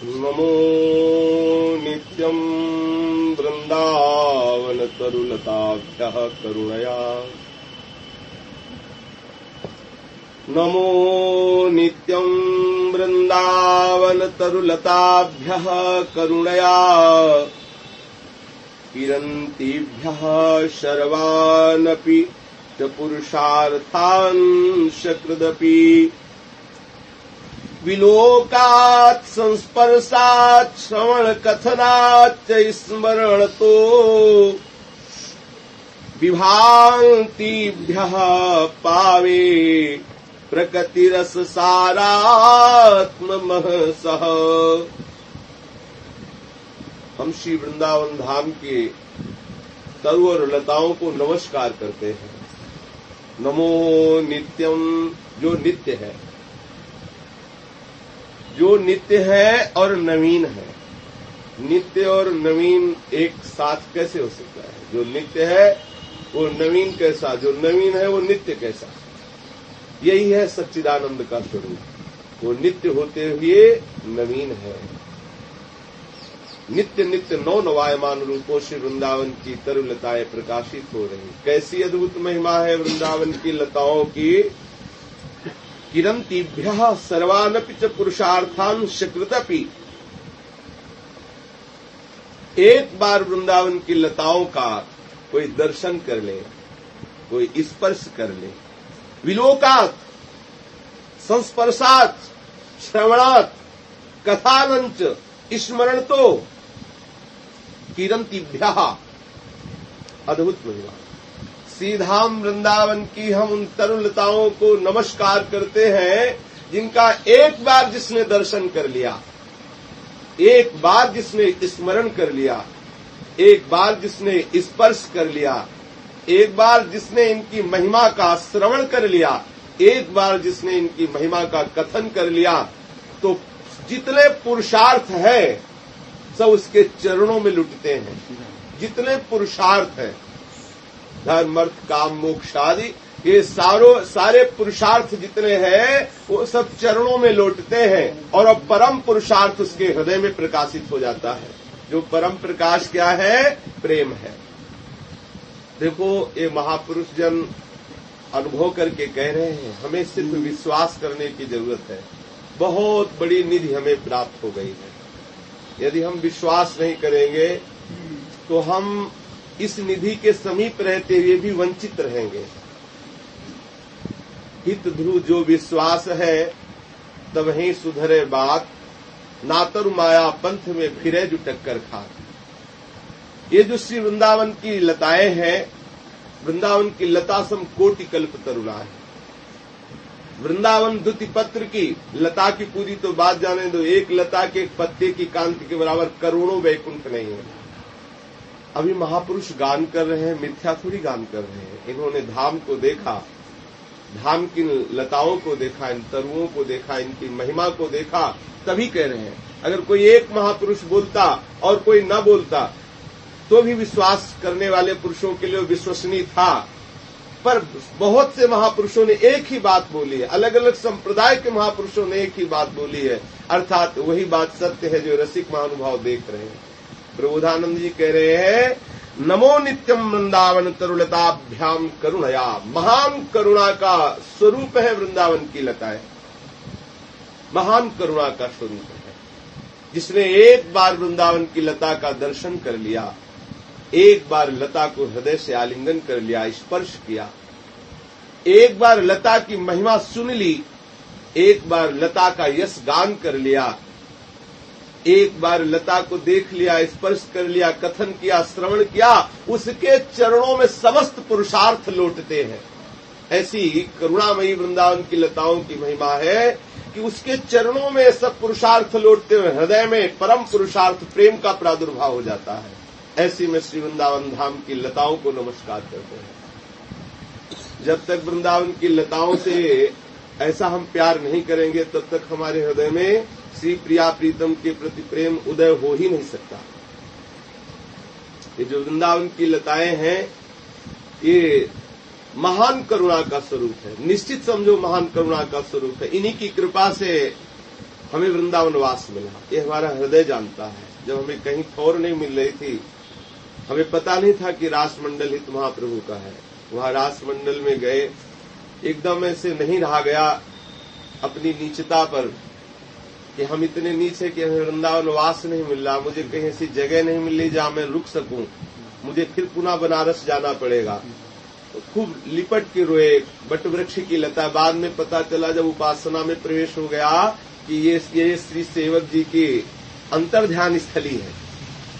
नमो नित्यं वृंदावन तरुलताभ्यः करुणया। नमो नित्यं वृंदावन तरुलताभ्यः करुणया किरन्तीभ्यः सर्वानपि च पुरुषार्थान् सकृदपि विलोकात् संस्पर्शात् श्रवणकथनात् च स्मरणतो विभान्तिभ्यः पावे प्रकृतिरससारात्ममः सः। हम श्री वृंदावन धाम के तरु और लताओं को नमस्कार करते हैं। नमो नित्यम, जो नित्य है, जो नित्य है और नवीन है। नित्य और नवीन एक साथ कैसे हो सकता है? जो नित्य है वो नवीन कैसा, जो नवीन है वो नित्य कैसा? यही है सच्चिदानंद का स्वरूप। वो नित्य होते हुए नवीन है। नित्य नित्य नौ नवायमान रूपों से वृंदावन की तरुलताएं प्रकाशित हो रही। कैसी अद्भुत महिमा है वृंदावन की लताओं की। किरन्तीभ्यः सर्वानपि च पुरुषार्थान् सकृदपि। एक बार वृंदावन की लताओं का कोई दर्शन कर ले, कोई स्पर्श कर ले, विलोकात् संस्पर्शात् श्रवणात् कथानंच स्मरण तो किरन्तीभ्यः, अद्भुत महिमा। सीधाम वृंदावन की हम उन तरुलताओं को नमस्कार करते हैं जिनका एक बार जिसने दर्शन कर लिया, एक बार जिसने स्मरण कर लिया, एक बार जिसने स्पर्श कर लिया, एक बार जिसने इनकी महिमा का श्रवण कर लिया, एक बार जिसने इनकी महिमा का कथन कर लिया, तो जितने पुरुषार्थ है सब उसके चरणों में लुटते हैं। जितने पुरुषार्थ हैं, धर्म अर्थ काम मोक्ष आदि, ये सारे पुरुषार्थ जितने हैं वो सब चरणों में लौटते हैं और अब परम पुरुषार्थ उसके हृदय में प्रकाशित हो जाता है। जो परम प्रकाश क्या है? प्रेम है। देखो, ये महापुरुष जन अनुभव करके कह रहे हैं, हमें सिर्फ विश्वास करने की जरूरत है। बहुत बड़ी निधि हमें प्राप्त हो गई है। यदि हम विश्वास नहीं करेंगे तो हम इस निधि के समीप रहते हुए भी वंचित रहेंगे। हित ध्रुव जो विश्वास है तब ही सुधरे बात, नातर माया पंथ में फिरे जो टक्कर खा। ये जो श्री वृंदावन की लताएं हैं, वृंदावन की लता सम कोटि कल्प तरुणा है। वृंदावन द्युति पत्र की लता की पूरी तो बात जाने दो, एक लता के पत्ते की कांति के बराबर करोड़ों वैकुंठ नहीं है। अभी महापुरुष गान कर रहे हैं, मिथ्या थोड़ी गान कर रहे हैं। इन्होंने धाम को देखा, धाम की लताओं को देखा, इन तरुओं को देखा, इनकी महिमा को देखा, तभी कह रहे हैं। अगर कोई एक महापुरुष बोलता और कोई न बोलता तो भी विश्वास करने वाले पुरुषों के लिए विश्वसनीय था। पर बहुत से महापुरुषों ने एक ही बात बोली है, अलग अलग संप्रदाय के महापुरुषों ने एक ही बात बोली है, अर्थात वही बात सत्य है जो रसिक महानुभाव देख रहे हैं। प्रबोधानंद जी कह रहे हैं, नमो नित्यम वृंदावन तरुलताभ्याम करुणया। महान करुणा का स्वरूप है वृंदावन की लताएं, महान करुणा का स्वरूप है। जिसने एक बार वृंदावन की लता का दर्शन कर लिया, एक बार लता को हृदय से आलिंगन कर लिया, स्पर्श किया, एक बार लता की महिमा सुन ली, एक बार लता का यश गान कर लिया, एक बार लता को देख लिया, स्पर्श कर लिया, कथन किया, श्रवण किया, उसके चरणों में समस्त पुरुषार्थ लौटते हैं। ऐसी करुणामयी वृंदावन की लताओं की महिमा है कि उसके चरणों में सब पुरुषार्थ लौटते हुए हृदय में परम पुरुषार्थ प्रेम का प्रादुर्भाव हो जाता है। ऐसी में श्री वृंदावन धाम की लताओं को नमस्कार करते हैं। जब तक वृंदावन की लताओं से ऐसा हम प्यार नहीं करेंगे तब तक हमारे हृदय में श्री प्रिया प्रीतम के प्रति प्रेम उदय हो ही नहीं सकता। ये जो वृंदावन की लताएं हैं ये महान करुणा का स्वरूप है। निश्चित समझो महान करुणा का स्वरूप है। इन्हीं की कृपा से हमें वृंदावन वास मिला, ये हमारा हृदय जानता है। जब हमें कहीं ठौर नहीं मिल रही थी, हमें पता नहीं था कि रासमंडल हित महाप्रभु का है, वहां रासमंडल में गए, एकदम ऐसे नहीं रहा गया अपनी नीचता पर कि हम इतने नीचे कि हमें वृंदावन वास नहीं मिल रहा, मुझे कहीं ऐसी जगह नहीं मिल रही जहां मैं रुक सकूं, मुझे फिर पुनः बनारस जाना पड़ेगा। तो खूब लिपट के रोए, बट वृक्ष की लता। बाद में पता चला जब उपासना में प्रवेश हो गया कि ये श्री सेवक जी की अंतर्ध्यान स्थली है।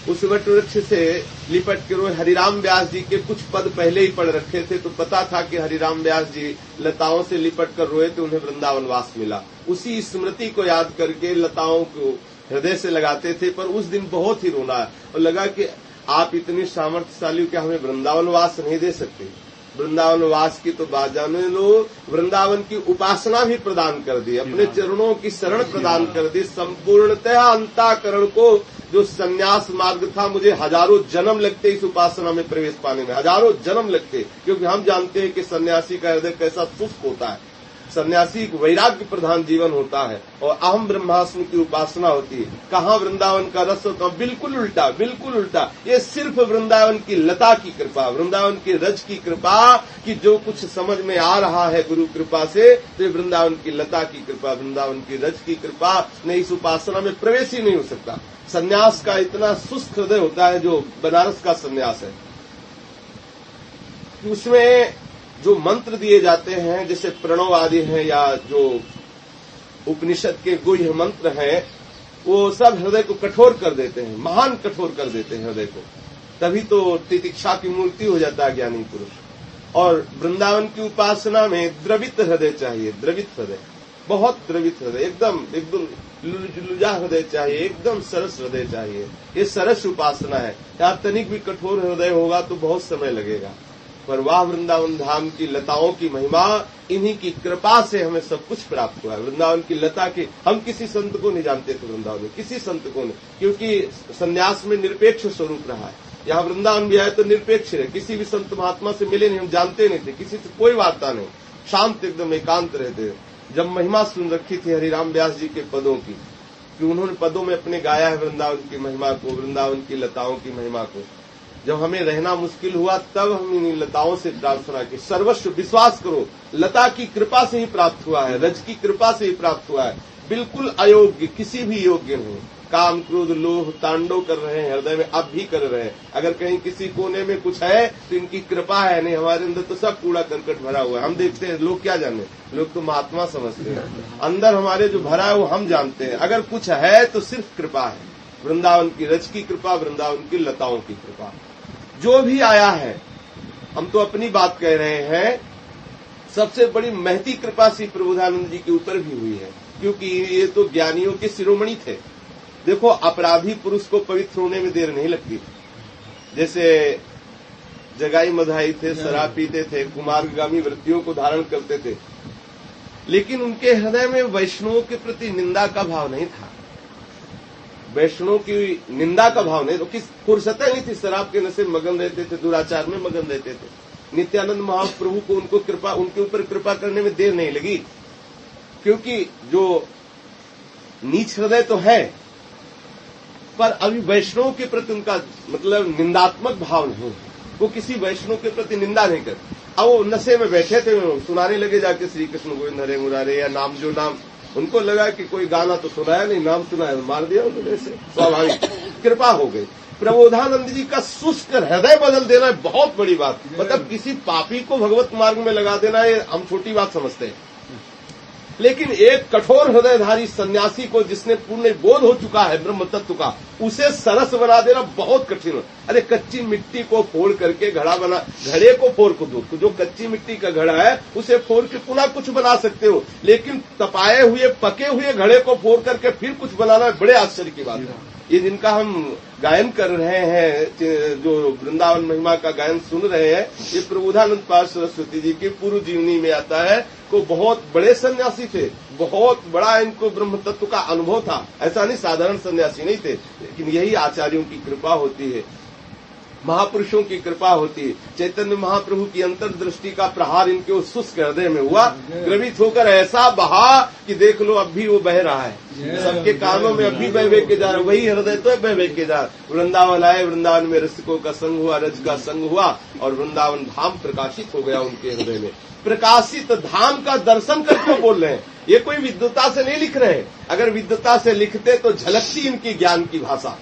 उस वट वृक्ष से लिपट के रोए। हरिराम व्यास जी के कुछ पद पहले ही पढ़ रखे थे, तो पता था कि हरिराम व्यास जी लताओं से लिपट कर रोए तो उन्हें वृंदावन वास मिला। उसी स्मृति को याद करके लताओं को हृदय से लगाते थे। पर उस दिन बहुत ही रोना है और लगा कि आप इतनी सामर्थ्यशाली, क्या हमें वृंदावन वास नहीं दे सकते? वृंदावन वास की तो बात जाने लो, वृंदावन की उपासना भी प्रदान कर दी, अपने चरणों की शरण प्रदान कर दी। संपूर्णतः अंतःकरण को जो संन्यास मार्ग था, मुझे हजारों जन्म लगते इस उपासना में प्रवेश पाने में, हजारों जन्म लगते, क्योंकि हम जानते हैं कि सन्यासी का हृदय कैसा शुष्क होता है। सन्यासी वैराग्य प्रधान जीवन होता है और अहम ब्रह्मास्मि की उपासना होती है। कहाँ वृंदावन का रस होता है? बिल्कुल उल्टा, बिल्कुल उल्टा। ये सिर्फ वृंदावन की लता की कृपा, वृंदावन की रज की कृपा कि जो कुछ समझ में आ रहा है गुरु कृपा से, तो वृंदावन की लता की कृपा, वृंदावन की रज की कृपा नहीं, इस उपासना में प्रवेश ही नहीं हो सकता। सन्यास का इतना शुष्क हृदय होता है जो बनारस का सन्यास है। उसमें जो मंत्र दिए जाते हैं, जैसे प्रणव आदि हैं या जो उपनिषद के गुह्य मंत्र हैं, वो सब हृदय को कठोर कर देते हैं, महान कठोर कर देते हैं हृदय को। तभी तो तितिक्षा की मूर्ति हो जाता है ज्ञानी पुरुष। और वृंदावन की उपासना में द्रवित हृदय चाहिए, द्रवित हृदय, बहुत द्रवित हृदय, एकदम एकदम लुजा हृदय चाहिए, एकदम सरस हृदय चाहिए। ये सरस उपासना है। यहाँ तनिक भी कठोर हृदय होगा तो बहुत समय लगेगा। पर वाह वृंदावन धाम की लताओं की महिमा, इन्हीं की कृपा से हमें सब कुछ प्राप्त हुआ है। वृंदावन की लता की हम किसी संत को नहीं जानते थे, वृंदावन में किसी संत को नहीं, क्योंकि संन्यास में निरपेक्ष स्वरूप रहा है। यहाँ वृंदावन भी आए तो निरपेक्ष है, किसी भी संत महात्मा से मिले नहीं, हम जानते नहीं थे, किसी से कोई वार्ता नहीं, शांत एकदम एकांत रहते। जब महिमा सुन रखी थी हरिराम व्यास जी के पदों की, कि उन्होंने पदों में अपने गाया है वृंदावन की महिमा को, वृंदावन की लताओं की महिमा को, जब हमें रहना मुश्किल हुआ तब हम इन लताओं से प्रार्थना की। सर्वस्व विश्वास करो, लता की कृपा से ही प्राप्त हुआ है, रज की कृपा से ही प्राप्त हुआ है। बिल्कुल अयोग्य, किसी भी योग्य नहीं। काम क्रोध लोभ तांडव कर रहे हैं हृदय में, अब भी कर रहे हैं। अगर कहीं किसी कोने में कुछ है तो इनकी कृपा है, नहीं हमारे अंदर तो सब कूड़ा करकट भरा हुआ है। हम देखते हैं, लोग क्या जाने, लोग तो महात्मा समझते हैं, अंदर हमारे जो भरा है वो हम जानते हैं। अगर कुछ है तो सिर्फ कृपा है, वृंदावन की रज की कृपा, वृंदावन की लताओं की कृपा। जो भी आया है, हम तो अपनी बात कह रहे हैं, सबसे बड़ी महती कृपा श्री प्रबोधानंद जी के ऊपर भी हुई है, क्योंकि ये तो ज्ञानियों के शिरोमणि थे। देखो, अपराधी पुरुष को पवित्र होने में देर नहीं लगती। जैसे जगाई मधाई थे, शराब पीते थे, कुमार्गामी वृत्तियों को धारण करते थे, लेकिन उनके हृदय में वैष्णवों के प्रति निंदा का भाव नहीं था। वैष्णव की निंदा का भाव नहीं, तो किस फुर्सतें नहीं थी, शराब के नशे में मगन रहते थे, दुराचार में मगन रहते थे। नित्यानंद महाप्रभु को उनके ऊपर कृपा करने में देर नहीं लगी, क्योंकि जो नीच हृदय तो है, पर अभी वैष्णव के प्रति उनका मतलब निंदात्मक भाव नहीं है। वो किसी वैष्णव के प्रति निंदा नहीं करते। अब वो नशे में बैठे थे, सुनाने लगे जाके श्री कृष्ण गोविंद हरे मुरारे, या नाम जो नाम, उनको लगा कि कोई गाना तो सुनाया नहीं, नाम सुनाया, मार दिया उन्होंने, से स्वाभाविक कृपा हो गई। प्रबोधानंद जी का शुष्क हृदय बदल देना बहुत बड़ी बात, मतलब किसी पापी को भगवत मार्ग में लगा देना, ये हम छोटी बात समझते हैं, लेकिन एक कठोर हृदयधारी सन्यासी को, जिसने पूर्ण बोध हो चुका है ब्रह्म तत्व का, उसे सरस बना देना बहुत कठिन है। अरे कच्ची मिट्टी को फोड़ करके घड़ा बना, घड़े को फोड़ को दो, तो जो कच्ची मिट्टी का घड़ा है उसे फोड़ के पुनः कुछ बना सकते हो, लेकिन तपाए हुए पके हुए घड़े को फोड़ करके फिर कुछ बनाना बड़े आश्चर्य की बात है। ये जिनका हम गायन कर रहे हैं, जो वृंदावन महिमा का गायन सुन रहे हैं, ये प्रबोधानंद पाद सरस्वती जी की पूर्व जीवनी में आता है। को बहुत बड़े सन्यासी थे, बहुत बड़ा इनको ब्रह्म तत्व का अनुभव था। ऐसा नहीं साधारण सन्यासी नहीं थे, लेकिन यही आचार्यों की कृपा होती है। महापुरुषों की कृपा होती है। चैतन्य महाप्रभु की अंतर्दृष्टि का प्रहार इनके उस शुष्क हृदय में हुआ, द्रवित होकर ऐसा बहा कि देख लो अब भी वो बह रहा है, सबके कानों में अब भी बह बह के जा रहा है, वही हृदय तो है बह बह के जा रहा। वृंदावन आए, वृंदावन में रसिकों का संग हुआ, रज का संग हुआ और वृंदावन धाम प्रकाशित हो गया उनके हृदय में। प्रकाशित धाम का दर्शन करके बोल रहे हैं, ये कोई विद्वता से नहीं लिख रहे हैं। अगर विद्वता से लिखते तो झलकती इनकी ज्ञान की भाषा,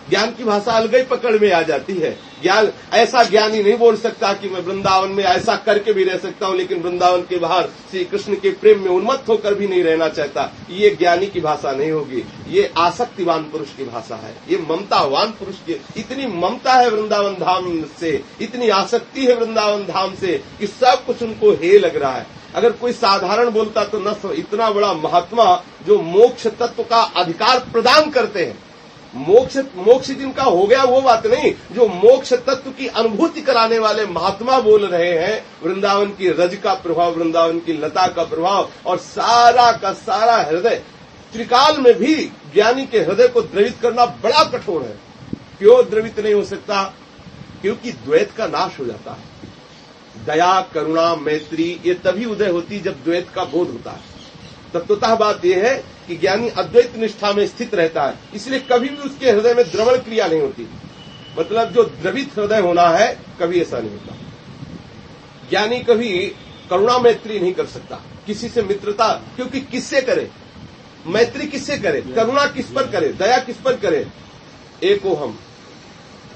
ज्ञान की भाषा अलग ही पकड़ में आ जाती है। ज्ञान ऐसा ज्ञानी नहीं बोल सकता कि मैं वृंदावन में ऐसा करके भी रह सकता हूं लेकिन वृंदावन के बाहर श्री कृष्ण के प्रेम में उन्मत्त होकर भी नहीं रहना चाहता। ये ज्ञानी की भाषा नहीं होगी, ये आसक्तिवान पुरुष की भाषा है, ये ममतावान पुरुष की। इतनी ममता है वृंदावन धाम से, इतनी आसक्ति है वृंदावन धाम से कि सब कुछ उनको हे लग रहा है। अगर कोई साधारण बोलता तो न, इतना बड़ा महात्मा जो मोक्ष तत्व का अधिकार प्रदान करते हैं, मोक्ष जिनका हो गया वो बात नहीं, जो मोक्ष तत्व की अनुभूति कराने वाले महात्मा बोल रहे हैं। वृंदावन की रज का प्रभाव, वृंदावन की लता का प्रभाव और सारा का सारा हृदय, त्रिकाल में भी ज्ञानी के हृदय को द्रवित करना बड़ा कठोर है। क्यों द्रवित नहीं हो सकता? क्योंकि द्वैत का नाश हो जाता है। दया, करुणा, मैत्री ये तभी उदय होती जब द्वैत का बोध होता है। तत्वतः बात यह है कि ज्ञानी अद्वैत निष्ठा में स्थित रहता है, इसलिए कभी भी उसके हृदय में द्रवण क्रिया नहीं होती। मतलब जो द्रवित हृदय होना है कभी ऐसा नहीं होता। ज्ञानी कभी करुणा मैत्री नहीं कर सकता किसी से मित्रता, क्योंकि किससे करे मैत्री, किससे करे करुणा, किस पर करे दया, किस पर करे? एको हम,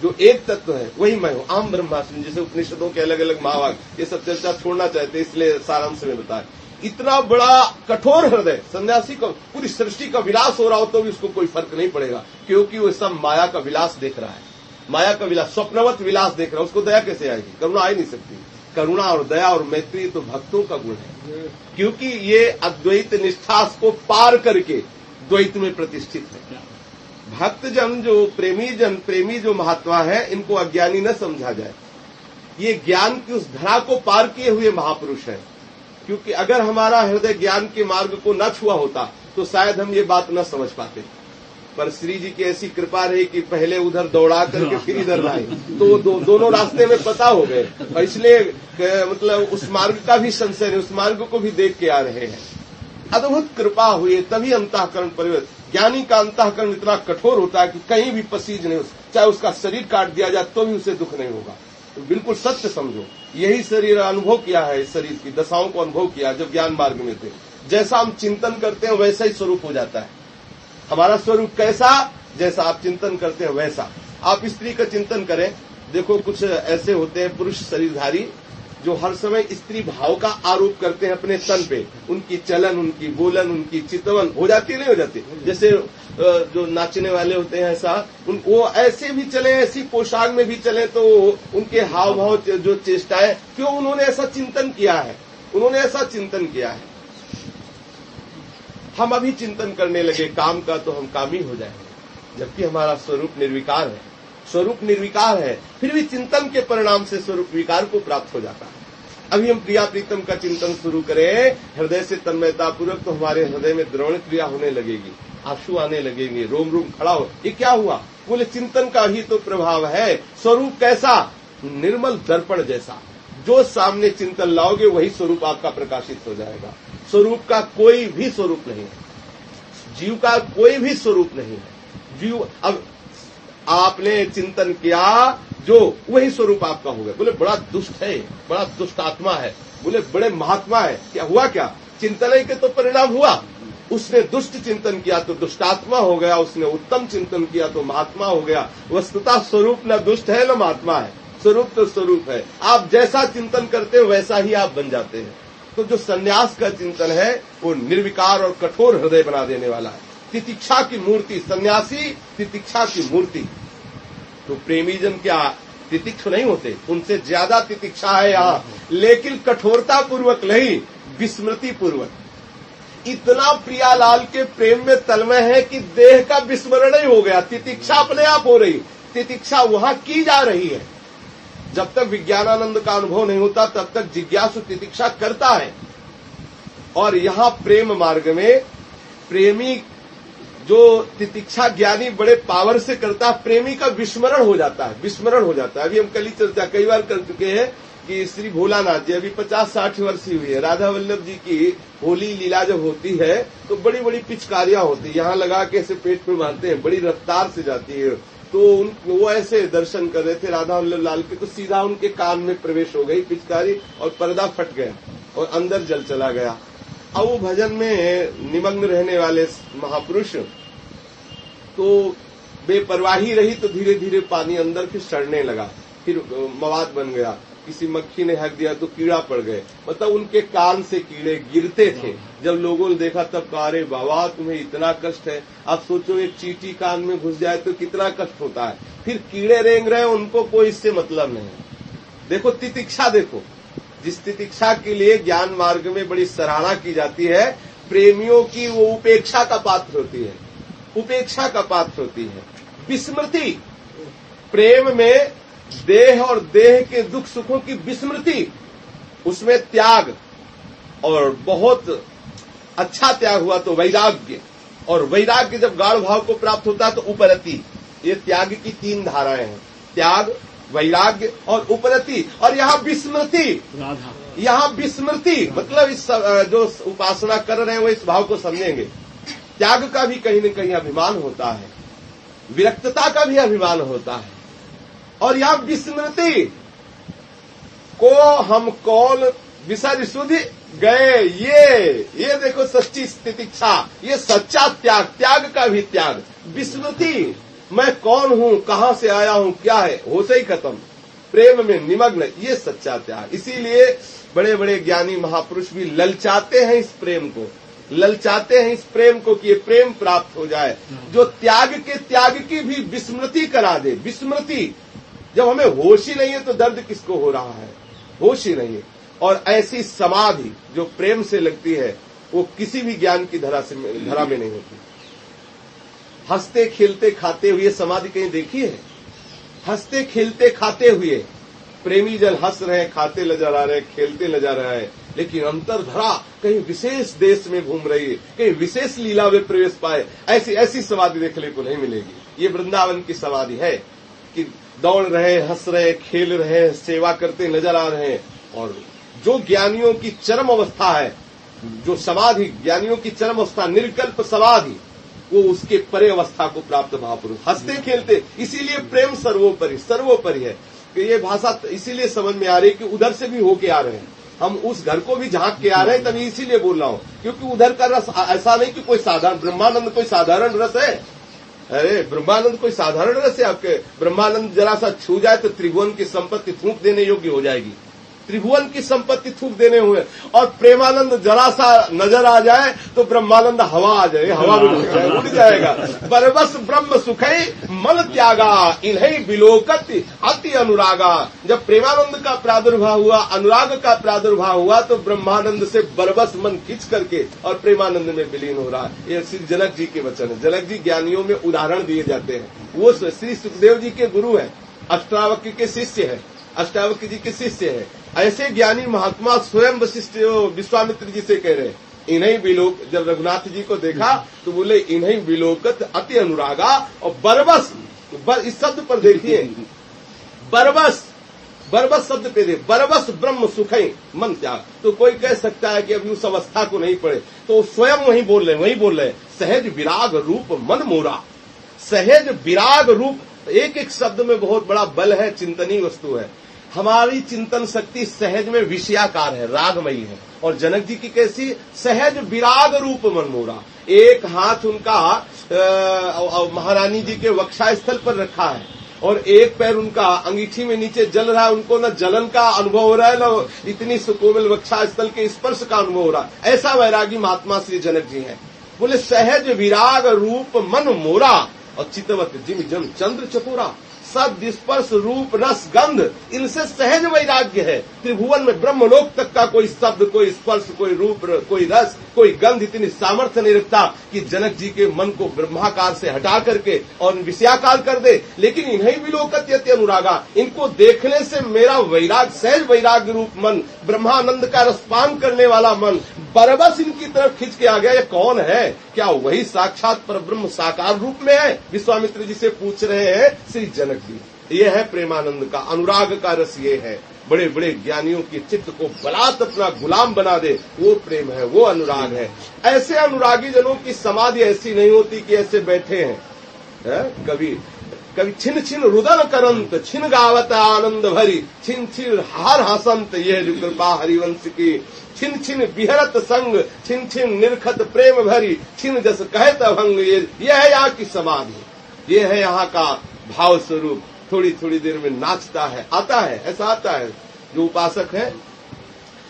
जो एक तत्व है वही मैं हूं, आम ब्रह्मास्मि, जैसे उपनिषदों के अलग अलग महावाक्य, ये सब चर्चा छोड़ना चाहते इसलिए सारांश में बताया। इतना बड़ा कठोर हृदय सन्यासी को पूरी सृष्टि का विलास हो रहा हो तो भी उसको कोई फर्क नहीं पड़ेगा, क्योंकि वो सब माया का विलास देख रहा है, माया का विलास, स्वप्नवत विलास देख रहा है। उसको दया कैसे आएगी? करुणा आ ही नहीं सकती। करुणा और दया और मैत्री तो भक्तों का गुण है, क्योंकि ये अद्वैत निष्ठा को पार करके द्वैत में प्रतिष्ठित है। भक्तजन जो प्रेमी जो महात्मा है, इनको अज्ञानी न समझा जाए। ये ज्ञान की उस धरा को पार किए हुए महापुरुष है, क्योंकि अगर हमारा हृदय ज्ञान के मार्ग को न छुआ होता तो शायद हम ये बात न समझ पाते। पर श्री जी की ऐसी कृपा रही कि पहले उधर दौड़ा करके फिर इधर लाए, तो दोनों रास्ते में पता हो गए, और इसलिए मतलब उस मार्ग का भी संशय नहीं, उस मार्ग को भी देख के आ रहे हैं। अद्भुत कृपा हुई तभी अंतःकरण परिवर्तन। ज्ञानी का अंतःकरण इतना कठोर होता है कि कहीं भी पसीज नहीं, चाहे उसका शरीर काट दिया जाए तो भी उसे दुख नहीं होगा। तो बिल्कुल सत्य समझो, यही शरीर अनुभव किया है, इस शरीर की दशाओं को अनुभव किया जब ज्ञान मार्ग में थे। जैसा हम चिंतन करते हैं वैसा ही स्वरूप हो जाता है। हमारा स्वरूप कैसा, जैसा आप चिंतन करते हैं वैसा। आप स्त्री का चिंतन करें, देखो कुछ ऐसे होते हैं पुरुष शरीरधारी जो हर समय स्त्री भाव का आरोप करते हैं अपने तन पे। उनकी चलन, उनकी बोलन, उनकी चितवन हो जाती नहीं हो जाती। जैसे जो नाचने वाले होते हैं ऐसा, वो ऐसे भी चले, ऐसी पोशाक में भी चले तो उनके हाव भाव जो चेष्टाएं, क्यों? उन्होंने ऐसा चिंतन किया है, उन्होंने ऐसा चिंतन किया है। हम अभी चिंतन करने लगे काम का तो हम कामी हो जाएंगे, जबकि हमारा स्वरूप निर्विकार है। स्वरूप निर्विकार है, फिर भी चिंतन के परिणाम से स्वरूप विकार को प्राप्त हो जाता है। अभी हम प्रिया प्रीतम का चिंतन शुरू करें हृदय से तन्मयता पूर्वक, तो हमारे हृदय में द्रवण क्रिया होने लगेगी, आंसू आने लगेंगे, रोम रोम खड़ा हो। ये क्या हुआ? बोले चिंतन का ही तो प्रभाव है। स्वरूप कैसा? निर्मल दर्पण जैसा। जो सामने चिंतन लाओगे वही स्वरूप आपका प्रकाशित हो जाएगा। स्वरूप का कोई भी स्वरूप नहीं है, जीव का कोई भी स्वरूप नहीं है। जीव अब आपने चिंतन किया जो वही स्वरूप आपका हो गया। बोले बड़ा दुष्ट है, बड़ा दुष्ट आत्मा है, बोले बड़े महात्मा है। क्या हुआ? क्या चिंतन ही के तो परिणाम हुआ। उसने दुष्ट चिंतन किया तो दुष्टात्मा हो गया, उसने उत्तम चिंतन किया तो महात्मा हो गया। वस्तुतः स्वरूप न दुष्ट है न महात्मा है, स्वरूप तो स्वरूप है। आप जैसा चिंतन करते हो वैसा ही आप बन जाते हैं। तो जो संन्यास का चिंतन है वो निर्विकार और कठोर हृदय बना देने वाला है। तितिक्षा की मूर्ति, सन्यासी तितिक्षा की मूर्ति। तो प्रेमी जन क्या तितिक्ष नहीं होते? उनसे ज्यादा तितिक्षा है यहाँ, लेकिन कठोरता पूर्वक नहीं, विस्मृति पूर्वक। इतना प्रियालाल के प्रेम में तन्मय है कि देह का विस्मरण ही हो गया। तितिक्षा अपने आप हो रही, तितिक्षा वहां की जा रही है। जब तक विज्ञानानंद का अनुभव नहीं होता तब तक जिज्ञासु तितिक्षा करता है। और यहां प्रेम मार्ग में प्रेमी जो तितिक्षा ज्ञानी बड़े पावर से करता है, प्रेमी का विस्मरण हो जाता है, विस्मरण हो जाता है। अभी हम कल ही चर्चा कई बार कर चुके हैं कि श्री भोलानाथ जी अभी 50-60 वर्ष ही हुई है, राधा वल्लभ जी की होली लीला जब होती है तो बड़ी बड़ी पिचकारियां होती है, यहाँ लगा के ऐसे पेट में मारते हैं, बड़ी रफ्तार से जाती है। तो वो ऐसे दर्शन कर रहे थे राधा वल्लभ लाल के, तो सीधा उनके कान में प्रवेश हो गई पिचकारी और पर्दा फट गया और अंदर जल चला गया। अब वो भजन में निमग्न रहने वाले महापुरुष तो बेपरवाही रही, तो धीरे धीरे पानी अंदर फिर सड़ने लगा, फिर मवाद बन गया, किसी मक्खी ने हक दिया तो कीड़ा पड़ गए, मतलब उनके कान से कीड़े गिरते थे। जब लोगों ने देखा तब कहा, अरे बाबा तुम्हें इतना कष्ट है, आप सोचो एक चींटी कान में घुस जाए तो कितना कष्ट होता है। फिर कीड़े रेंग रहे, उनको कोई इससे मतलब नहीं। देखो तितिक्षा, देखो जिस तितिक्षा के लिए ज्ञान मार्ग में बड़ी सराहना की जाती है, प्रेमियों की वो उपेक्षा का पात्र होती है, उपेक्षा का पात्र होती है। विस्मृति, प्रेम में देह और देह के दुख सुखों की विस्मृति, उसमें त्याग, और बहुत अच्छा त्याग हुआ तो वैराग्य, और वैराग्य जब गाढ़ भाव को प्राप्त होता है तो उपरति। ये त्याग की 3 धाराएं हैं, त्याग, वैराग्य और उपरति। और यहाँ विस्मृति, यहाँ विस्मृति मतलब इस जो उपासना कर रहे हैं वो इस भाव को समझेंगे। त्याग का भी कहीं न कहीं अभिमान होता है, विरक्तता का भी अभिमान होता है, और यहाँ विस्मृति को हम कौन विसर्ज सुध गए, ये देखो सच्ची तितिक्षा, ये सच्चा त्याग, त्याग का भी त्याग। विस्मृति, मैं कौन हूं, कहां से आया हूं, क्या है, होश ही खत्म, प्रेम में निमग्न, ये सच्चा त्याग। इसीलिए बड़े बड़े ज्ञानी महापुरुष भी ललचाते हैं इस प्रेम को, ललचाते हैं इस प्रेम को कि ये प्रेम प्राप्त हो जाए, जो त्याग के त्याग की भी विस्मृति करा दे। विस्मृति, जब हमें होश ही नहीं है तो दर्द किसको हो रहा है, होश ही नहीं है। और ऐसी समाधि जो प्रेम से लगती है वो किसी भी ज्ञान की धरा में नहीं होती। हंसते खेलते खाते हुए समाधि कहीं देखी है? हंसते खेलते खाते हुए प्रेमी जन हंस रहे हैं, खाते नजर आ रहे हैं, खेलते नजर आ रहे हैं, लेकिन अंतर्धरा कहीं विशेष देश में घूम रही है, कहीं विशेष लीला में प्रवेश पाए, ऐसी समाधि देखने को नहीं मिलेगी। ये वृंदावन की समाधि है कि दौड़ रहे, हंस रहे, खेल रहे, सेवा करते नजर आ रहे हैं। और जो ज्ञानियों की चरम अवस्था है, जो समाधि ज्ञानियों की चरम अवस्था, निर्विकल्प समाधि, वो उसके परे अवस्था को प्राप्त महापुरुष हंसते खेलते। इसीलिए प्रेम सर्वोपरि है। कि ये भाषा इसीलिए समझ में आ रही है कि उधर से भी होके आ रहे हैं, हम उस घर को भी झांक के आ रहे हैं, तभी इसीलिए बोल रहा हूं, क्योंकि उधर का रस ऐसा नहीं कि कोई साधारण ब्रह्मानंद कोई साधारण रस है। अरे ब्रह्मानंद कोई साधारण रस है? आपके ब्रह्मानंद जरा सा छू जाए तो त्रिभुवन की संपत्ति थूक देने योग्य हो जाएगी, त्रिभुवन की संपत्ति थूक देने हुए। और प्रेमानंद जरा सा नजर आ जाए तो ब्रह्मानंद हवा आ जाए, हवा में उड़ जाएगा। बरबस ब्रह्म सुखई मन त्यागा, इन्हें विलोकत अति अनुरागा। जब प्रेमानंद का प्रादुर्भाव हुआ, अनुराग का प्रादुर्भाव हुआ, तो ब्रह्मानंद से बरबस मन खींच करके और प्रेमानंद में विलीन हो रहा है। ये श्री जनक जी के वचन है। जनक जी ज्ञानियों में उदाहरण दिए जाते हैं। वो श्री सुखदेव जी के गुरु है, अष्टावक्र के शिष्य है, अष्टावक्र जी के शिष्य है। ऐसे ज्ञानी महात्मा स्वयं वशिष्ठ विश्वामित्र जी से कह रहे हैं, इन्हीं विलोक। जब रघुनाथ जी को देखा तो बोले इन्हीं विलोकत अति अनुरागा। और बरबस, इस शब्द पर देखिए, बरबस शब्द पे दे, बरबस ब्रह्म सुखई मन त्याग। तो कोई कह सकता है कि अभी उस अवस्था को नहीं पढ़े, तो स्वयं वही बोल रहे, सहज विराग रूप मन मोरा। सहज विराग रूप, एक एक शब्द में बहुत बड़ा बल है, चिंतनीय वस्तु है। हमारी चिंतन शक्ति सहज में विषयाकार है, रागमयी है। और जनक जी की कैसी? सहज विराग रूप मन मोरा। एक हाथ उनका महारानी जी के वक्षस्थल पर रखा है और एक पैर उनका अंगीठी में नीचे जल रहा है। उनको न जलन का अनुभव हो रहा है, न इतनी सुकोमल वक्षस्थल के स्पर्श का अनुभव हो रहा है। ऐसा वैरागी महात्मा श्री जनक जी हैं। बोले सहज विराग रूप मन मोरा और चितवत जिम जम चंद्र चकोरा। शब्द, स्पर्श, रूप, रस, गंध, इनसे सहज वैराग्य है। त्रिभुवन में ब्रह्मलोक तक का कोई शब्द, कोई स्पर्श, कोई रूप, कोई रस, कोई गंध इतनी सामर्थ्य नहीं रखता कि जनक जी के मन को ब्रह्माकार से हटा करके और विषयाकार कर दे। लेकिन इन्हीं विलोकयति अनुरागा, इनको देखने से मेरा वैराग, सहज वैराग्य रूप मन, ब्रह्मानंद का रसपान करने वाला मन बरबस इनकी तरफ खिंच के आ गया। ये कौन है? क्या वही साक्षात परब्रह्म साकार रूप में है? विश्वामित्र जी से पूछ रहे हैं श्री जनक जी। ये है प्रेमानंद का, अनुराग का रस ये है। बड़े बड़े ज्ञानियों के चित्त को बलात् अपना गुलाम बना दे, वो प्रेम है, वो अनुराग है। ऐसे अनुरागी जनों की समाधि ऐसी नहीं होती कि ऐसे बैठे हैं, कभी कभी छिन छिन रुदन करंत, छिन गावत आनंद भरी, छिन छिन हार हसंत, ये जो कृपा हरिवंश की। छिन छिन बिहरत संग, छिन छिन निर्खत प्रेम भरी, छिन जस कहत भंग। ये है यहाँ की समाधि, ये है यहाँ का भाव स्वरूप। थोड़ी थोड़ी देर में नाचता है, आता है, ऐसा आता है जो उपासक है।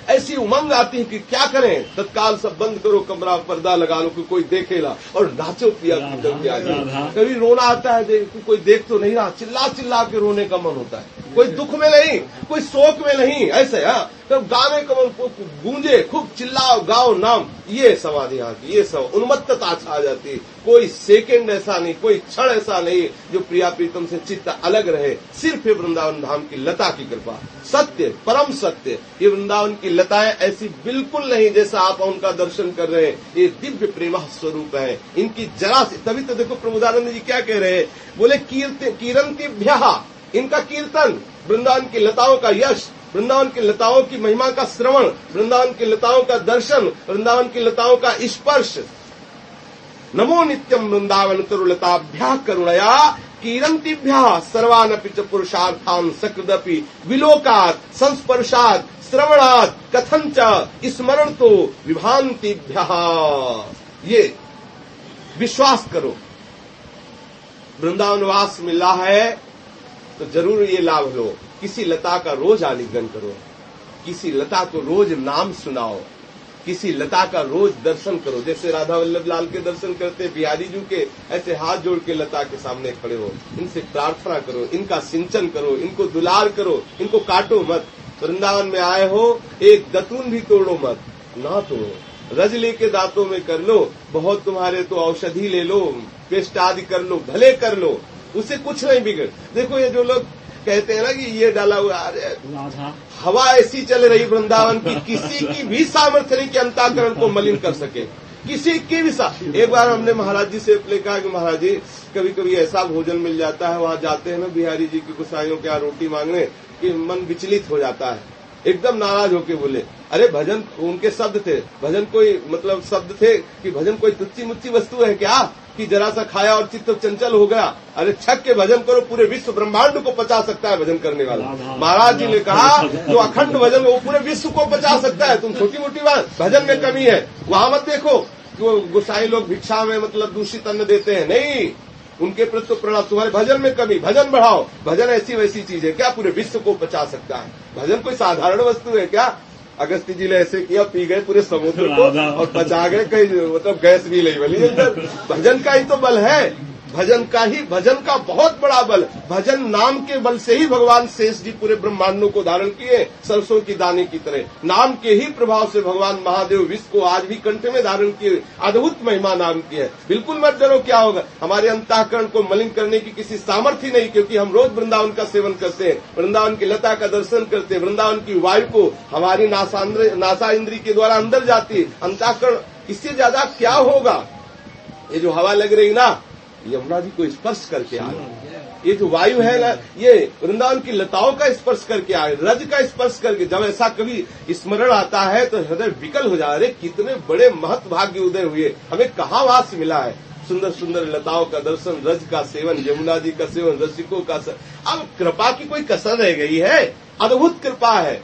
ऐसी उमंग आती है कि क्या करें, तत्काल सब बंद करो, कमरा पर्दा लगा लो कि कोई देखेला और नाचो पिया की आ जाए। कभी रोना आता है, कोई देख तो नहीं रहा, चिल्ला चिल्ला के रोने का मन होता है। कोई दुख में नहीं, कोई शोक में नहीं, ऐसे तब गाने का मन गूंजे, खूब चिल्लाओ गाओ नाम। ये समाधि यहाँ की, ये सब उन्मत्तता छा जाती। कोई सेकंड ऐसा नहीं, कोई क्षण ऐसा नहीं जो प्रिया प्रीतम से चित्त अलग रहे। सिर्फ ये वृंदावन धाम की लता की कृपा, सत्य, परम सत्य। ये वृंदावन की लताएं ऐसी बिल्कुल नहीं जैसा आप उनका दर्शन कर रहे हैं। ये दिव्य प्रेम स्वरूप है। इनकी जरा से, तभी तो देखो प्रबोधानंद जी क्या कह रहे हैं, बोले कीर्तन्तिभ्यः, इनका कीर्तन, वृंदावन की लताओं का यश, वृंदावन की लताओं की महिमा का श्रवण, वृंदावन की लताओं का दर्शन, वृंदावन की लताओं का स्पर्श। नमो नित्यम वृंदावन करुलताभ्यः करुणया कीरंतिभ्यः सर्वानपि च पुरुषार्थान् सकृदपि विलोकात् संस्पर्शात् श्रवणात् कथं च स्मरण तो विभांतिभ्यः। ये विश्वास करो, वृंदावन वास मिला है तो जरूर ये लाभ लो। किसी लता का रोज आलिंगन करो, किसी लता को रोज नाम सुनाओ, किसी लता का रोज दर्शन करो। जैसे राधा वल्लभ लाल के दर्शन करते, बिहारी जी के, ऐसे हाथ जोड़ के लता के सामने खड़े हो, इनसे प्रार्थना करो, इनका सिंचन करो, इनको दुलार करो, इनको काटो मत। वृंदावन में आए हो, एक दतून भी तोड़ो मत, ना तोड़ो, रज लेके दांतों में कर लो। बहुत तुम्हारे तो औषधि ले लो, पेस्ट आदि कर लो, भले कर लो, उससे कुछ नहीं बिगड़। देखो ये जो लोग कहते हैं ना कि ये डाला हुआ, अरे हवा ऐसी चल रही वृंदावन की, किसी की भी सामर्थ्य नहीं कि अंतःकरण को मलिन कर सके, किसी की भी एक बार हमने महाराज जी से कहा कि महाराज जी कभी कभी ऐसा भोजन मिल जाता है, वहां जाते हैं ना बिहारी जी की गुसाइयों के यहाँ रोटी मांगने, कि मन विचलित हो जाता है। एकदम नाराज होके बोले, अरे भजन, उनके शब्द थे, भजन कोई मतलब शब्द थे कि भजन कोई तुच्छी मुच्छी वस्तु है क्या कि जरा सा खाया और चित्त चंचल हो गया। अरे छक के भजन करो, पूरे विश्व ब्रह्मांड को पचा सकता है भजन करने वाला। महाराज जी ने कहा जो अखंड भजन वो पूरे विश्व को पचा सकता है, तुम छोटी मोटी बात, भजन में कमी है वहां मत देखो। जो गोसाई लोग भिक्षा में मतलब दूषित अन्न देते हैं, नहीं, उनके प्रति तो प्रणाम। तुम्हारे भजन में कमी, भजन बढ़ाओ। भजन ऐसी वैसी चीज है क्या पूरे विश्व को पचा सकता है? भजन कोई साधारण वस्तु है क्या? अगस्ती जी ने ऐसे किया, पी गए पूरे समुद्र को और पचा गए, कहीं मतलब गैस भी नहीं बनी अंदर। भजन का ही तो बल है, भजन का बहुत बड़ा बल। भजन नाम के बल से ही भगवान शेष जी पूरे ब्रह्मांडों को धारण किए, सरसों की दाने की तरह। नाम के ही प्रभाव से भगवान महादेव विश्व को आज भी कंठ में धारण किए। अद्भुत महिमा नाम की है। बिल्कुल मत डरो, क्या होगा? हमारे अंतःकरण को मलिन करने की किसी सामर्थ्य नहीं, क्योंकि हम रोज वृंदावन का सेवन करते हैं, वृंदावन की लता का दर्शन करते हैं, वृंदावन की वायु को हमारी नासा इंद्री के द्वारा अंदर जाती है। अंतःकरण, इससे ज्यादा क्या होगा? ये जो हवा लग रही ना, यमुना जी को स्पर्श करके आ रही, ये जो वायु है ना, ये वृंदावन की लताओं का स्पर्श करके आ रही, रज का स्पर्श करके। जब ऐसा कभी स्मरण आता है तो हृदय विकल हो जा रहे, कितने बड़े महत् भाग्य उदय हुए, हमें कहाँ वास मिला है। सुंदर सुंदर लताओं का दर्शन, रज का सेवन, यमुना जी का सेवन, रसिकों का सेवन। अब कृपा की कोई कसर रह गई है? अद्भुत कृपा है।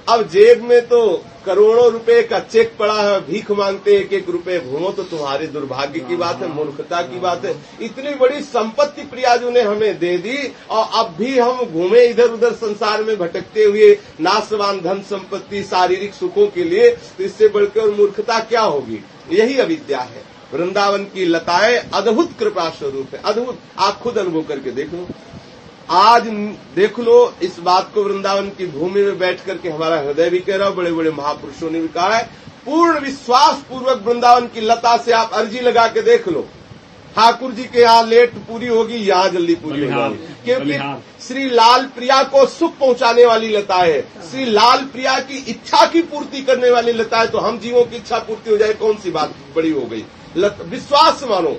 अब जेब में तो करोड़ों रुपए का चेक पड़ा है, भीख मांगते एक एक रुपए घूमो, तो तुम्हारे दुर्भाग्य की बात है, मूर्खता की बात है। इतनी बड़ी संपत्ति प्रियाजू ने हमें दे दी और अब भी हम घूमे इधर उधर संसार में भटकते हुए, नाशवान धन संपत्ति शारीरिक सुखों के लिए। तो इससे बढ़कर मूर्खता क्या होगी? यही अविद्या है। वृंदावन की लताएं अद्भुत कृपा स्वरूप है, अद्भुत। आप खुद अनुभव करके देख लो, आज देख लो, इस बात को वृंदावन की भूमि में बैठ करके हमारा हृदय भी कह रहा हो, बड़े बड़े महापुरुषों ने भी कहा है, पूर्ण विश्वास पूर्वक वृंदावन की लता से आप अर्जी लगा के देख लो, ठाकुर जी के यहाँ लेट पूरी होगी, यहाँ जल्दी पूरी हो जाएगी, क्योंकि श्री लाल प्रिया को सुख पहुंचाने वाली लता है, श्री लाल प्रिया की इच्छा की पूर्ति करने वाली लता है। तो हम जीवों की इच्छा पूर्ति हो जाए, कौन सी बात बड़ी हो गई। विश्वास मानो,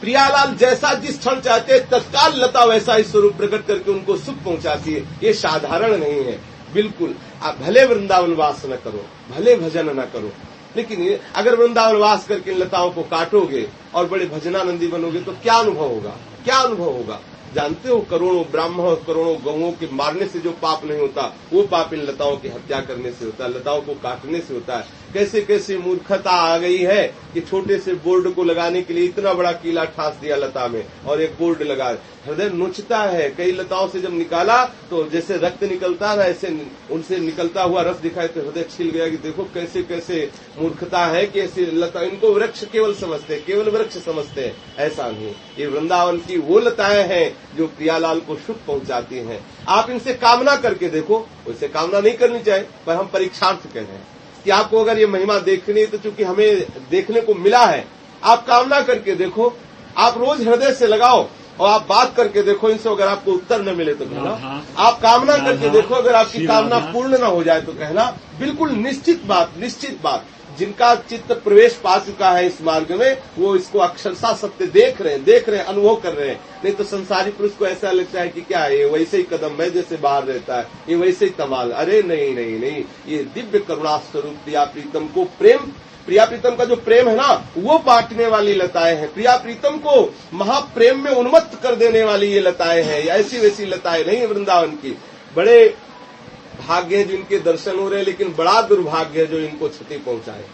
प्रियालाल जैसा जिस क्षण चाहते तत्काल लता वैसा ही स्वरूप प्रकट करके उनको सुख पहुंचाती है। ये साधारण नहीं है बिल्कुल। आप भले वृंदावन वास न करो, भले भजन न करो, लेकिन अगर वृंदावन वास करके इन लताओं को काटोगे और बड़े भजनानंदी बनोगे तो क्या अनुभव होगा, क्या अनुभव होगा। जानते हो, करोड़ों ब्राह्मण, करोड़ों गौओं के मारने से जो पाप नहीं होता, वो पाप इन लताओं की हत्या करने से होता है, लताओं को काटने से होता है। कैसे कैसे मूर्खता आ गई है कि छोटे से बोर्ड को लगाने के लिए इतना बड़ा कीला ठास दिया लता में और एक बोर्ड लगा। हृदय नोचता है। कई लताओं से जब निकाला तो जैसे रक्त निकलता है, ऐसे उनसे निकलता हुआ रस दिखाए तो हृदय छिल गया कि देखो कैसे कैसे मूर्खता है कि ऐसी लता, इनको वृक्ष केवल समझते हैं, केवल वृक्ष समझते हैं। ऐसा नहीं, ये वृंदावन की वो लताएं हैं जो प्रियालाल को सुख पहुंचाती हैं। आप इनसे कामना करके देखो, उससे कामना नहीं करनी चाहिए, पर हम परीक्षार्थ कह रहे हैं कि आपको अगर ये महिमा देखनी है तो चूंकि हमें देखने को मिला है, आप कामना करके देखो, आप रोज हृदय से लगाओ और आप बात करके देखो इनसे। अगर आपको उत्तर न मिले तो कहना, आप कामना करके देखो, अगर आपकी कामना पूर्ण न हो जाए तो कहना। बिल्कुल निश्चित बात, निश्चित बात। जिनका चित्त प्रवेश पा चुका है इस मार्ग में, वो इसको अक्षरशः सत्य देख रहे हैं, अनुभव कर रहे हैं। नहीं तो संसारी पुरुष को ऐसा लगता है कि क्या है, ये वैसे ही कदम है जैसे बाहर रहता है, ये वैसे ही तमाल। अरे नहीं नहीं नहीं, ये दिव्य करुणा स्वरूप प्रिया प्रीतम को प्रेम, प्रिया प्रीतम का जो प्रेम है ना, वो बांटने वाली लताएं हैं। प्रिया प्रीतम को महाप्रेम में उन्मत्त कर देने वाली ये लताएं हैं। ऐसी वैसी लताएं नहीं है वृंदावन की। बड़े भाग्य है जिनके दर्शन हो रहे हैं, लेकिन बड़ा दुर्भाग्य है जो इनको क्षति पहुंचाए।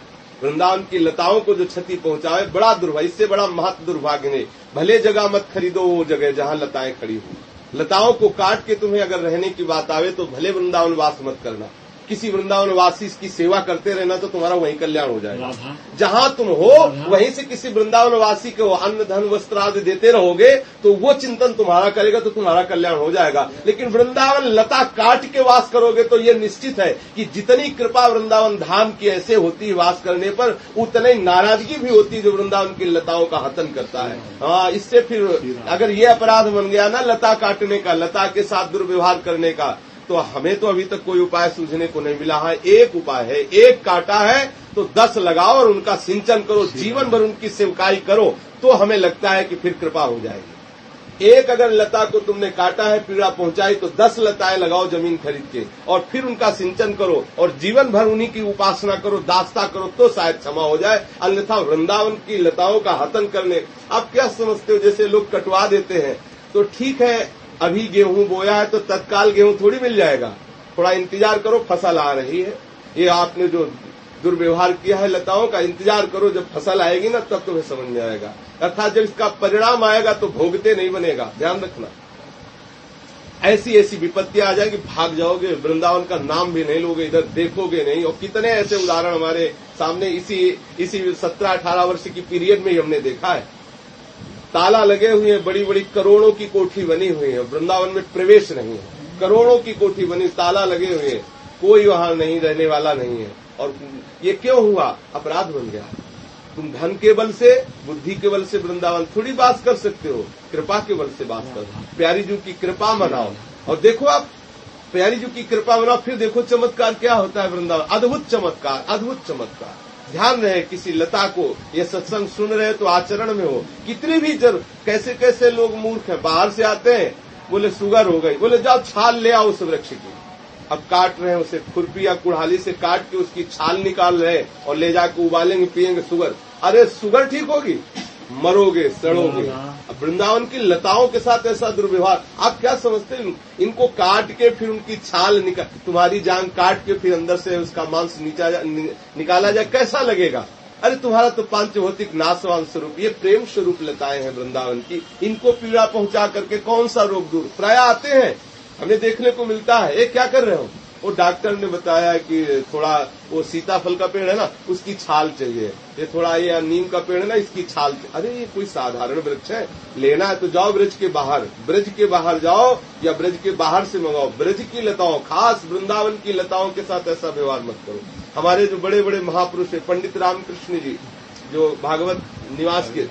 वृंदावन की लताओं को जो क्षति पहुंचाए, बड़ा दुर्भाग्य। इससे बड़ा महत दुर्भाग्य नहीं। भले जगह मत खरीदो वो जगह जहां लताएं खड़ी हुई। लताओं को काट के तुम्हें अगर रहने की बात आवे तो भले वृंदावन वास मत करना। किसी वृंदावन वासी की सेवा करते रहना तो तुम्हारा वहीं कल्याण हो जाएगा। जहां तुम हो वहीं से किसी वृंदावन वासी को अन्न धन वस्त्र आदि देते रहोगे तो वो चिंतन तुम्हारा करेगा तो तुम्हारा कल्याण हो जाएगा। लेकिन वृंदावन लता काट के वास करोगे तो ये निश्चित है कि जितनी कृपा वृंदावन धाम की ऐसे होती है वास करने पर, उतनी नाराजगी भी होती है जो वृंदावन की लताओं का हतन करता है। हाँ, इससे फिर अगर ये अपराध बन गया ना लता काटने का, लता के साथ दुर्व्यवहार करने का, तो हमें तो अभी तक कोई उपाय सूझने को नहीं मिला है। एक उपाय है, एक काटा है तो 10 लगाओ और उनका सिंचन करो, जीवन भर उनकी सेवकाई करो, तो हमें लगता है कि फिर कृपा हो जाएगी। एक अगर लता को तुमने काटा है, पीड़ा पहुंचाई, तो 10 लताएं लगाओ जमीन खरीद के और फिर उनका सिंचन करो और जीवन भर उन्हीं की उपासना करो, दास्ता करो, तो शायद क्षमा हो जाए। अन्यथा वृंदावन की लताओं का हतन करने, आप क्या समझते हो, जैसे लोग कटवा देते हैं तो ठीक है, अभी गेहूं बोया है तो तत्काल गेहूं थोड़ी मिल जाएगा, थोड़ा इंतजार करो, फसल आ रही है। ये आपने जो दुर्व्यवहार किया है लताओं का, इंतजार करो, जब फसल आएगी ना तब तुम्हें समझ में आएगा। अर्थात जब इसका परिणाम आएगा तो भोगते नहीं बनेगा, ध्यान रखना। ऐसी ऐसी विपत्तियां आ जाएगी, भाग जाओगे, वृंदावन का नाम भी नहीं लोगे, इधर देखोगे नहीं। और कितने ऐसे उदाहरण हमारे सामने इसी 17-18 वर्ष की पीरियड में ही हमने देखा है। ताला लगे हुए हैं, बड़ी बड़ी करोड़ों की कोठी बनी हुई है, वृंदावन में प्रवेश नहीं है, करोड़ों की कोठी बनी, ताला लगे हुए हैं, कोई वहां नहीं रहने वाला नहीं है। और ये क्यों हुआ? अपराध बन गया। तुम धन के बल से, बुद्धि के बल से वृंदावन थोड़ी वास कर सकते हो, कृपा के बल से वास करो। प्यारी जी की कृपा मनाओ और देखो, आप प्यारी जी की कृपा मनाओ, फिर देखो चमत्कार क्या होता है वृंदावन। अद्भुत चमत्कार, अद्भुत चमत्कार। ध्यान रहे, किसी लता को ये सत्संग सुन रहे तो आचरण में हो। कितनी भी कैसे कैसे लोग मूर्ख हैं, बाहर से आते हैं, बोले शुगर हो गई, बोले जाओ छाल ले आओ उस वृक्ष की। अब काट रहे हैं उसे, खुरपी या कुल्हाड़ी से काट के उसकी छाल निकाल रहे हैं और ले जाकर उबालेंगे, पिएंगे शुगर। अरे शुगर ठीक होगी? मरोगे, सड़ोगे। अब वृंदावन की लताओं के साथ ऐसा दुर्व्यवहार, आप क्या समझते हैं? इनको काट के फिर उनकी छाल तुम्हारी जान काट के फिर अंदर से उसका मांस निकाला जाए, कैसा लगेगा? अरे तुम्हारा तो पांच भौतिक नाशवान स्वरूप, ये प्रेम स्वरूप लताएं हैं वृंदावन की। इनको पीड़ा पहुंचा करके कौन सा रोग दूर? प्राय आते हैं, हमें देखने को मिलता है, ये क्या कर रहे हो? वो डॉक्टर ने बताया कि थोड़ा वो सीताफल का पेड़ है ना, उसकी छाल चाहिए, ये थोड़ा ये नीम का पेड़ है ना, इसकी छाल चाहिए। अरे ये कोई साधारण वृक्ष है, लेना है तो जाओ ब्रज के बाहर जाओ या ब्रज के बाहर से मंगाओ। ब्रज की लताओं, खास वृंदावन की लताओं के साथ ऐसा व्यवहार मत करो। हमारे जो बड़े बड़े महापुरुष है, पंडित रामकृष्ण जी जो भागवत निवास के,